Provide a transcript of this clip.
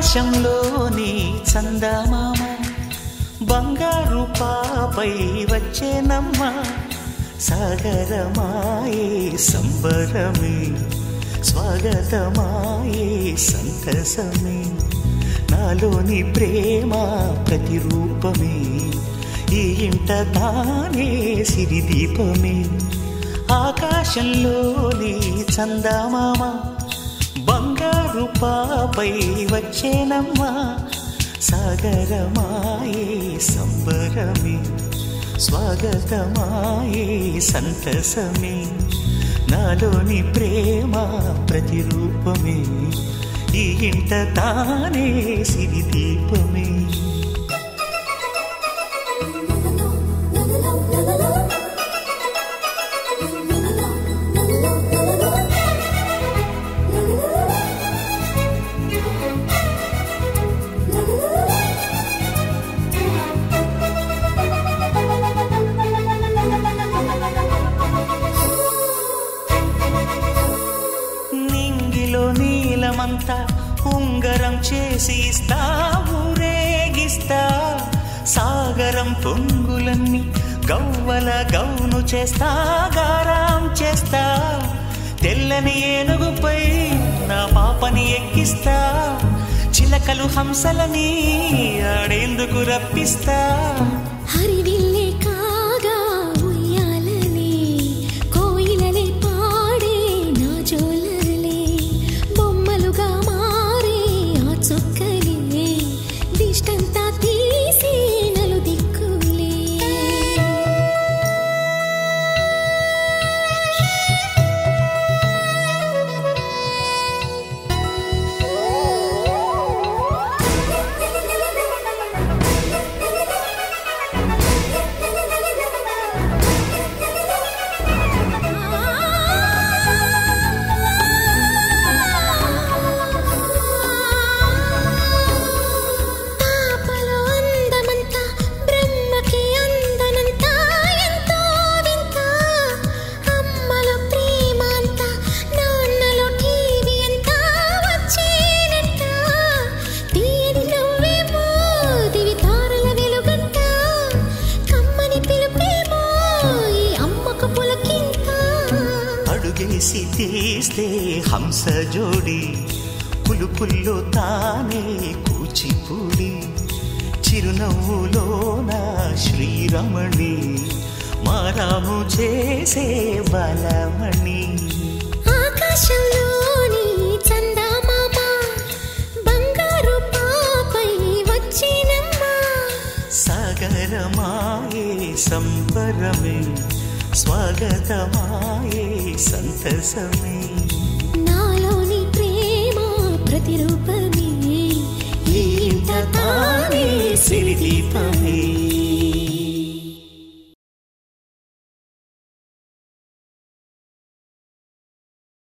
ఆకాశంలోని చందమామ బంగారు పాపై వచ్చేనమ్మ సాగరమాయే సంబరమే స్వాగతమాయే సంతసమే నాలోని ప్రేమ ప్రతిరూపమే ఈ ఇంట తానే సిరిదీపమే ఆకాశంలోని చందమామ బంగారు పాపై వచ్చేనమ్మా సాగరమాయే సంబరమే స్వాగతమాయే సంతసమే నాలోని ప్రేమ ప్రతిరూపమే ఈ ఇంట తానే సిరిదీపమే నీలమంతా ఉంగరం చేసి ఇస్తా ఊరేగిస్తా సాగరం పొంగులన్నీ గవ్వల గౌను చేస్తా గారాం చేస్తా తెల్లని ఏనుగుపై నా పాపని ఎక్కిస్తా చిలకలు హంసలని ఆడేందుకు రప్పిస్తా హరివిల్లే కాగా ఉయ్యాలనే కోయిలనే పాడే నా జోలలే బొమ్మలుగా మారే ఆ చుక్కలే దిష్టంతా తీసి నలు దిక్కులే అడుగేసి తీస్తే హంస జోడి పులుపుల్లో తానే కూచిపూడి చిరునవ్వులోన శ్రీరమణి మారాము చేసే బలమణి ఆకాశంలోని చందమామ బంగారు పాపై వచ్చినమ్మా సాగరమాయే సంబరమే స్వాగతమాయే సంతసమే నాలోని ప్రేమ ప్రతిరూపమే ఈ ఇంట తానే సిరిదీపమే.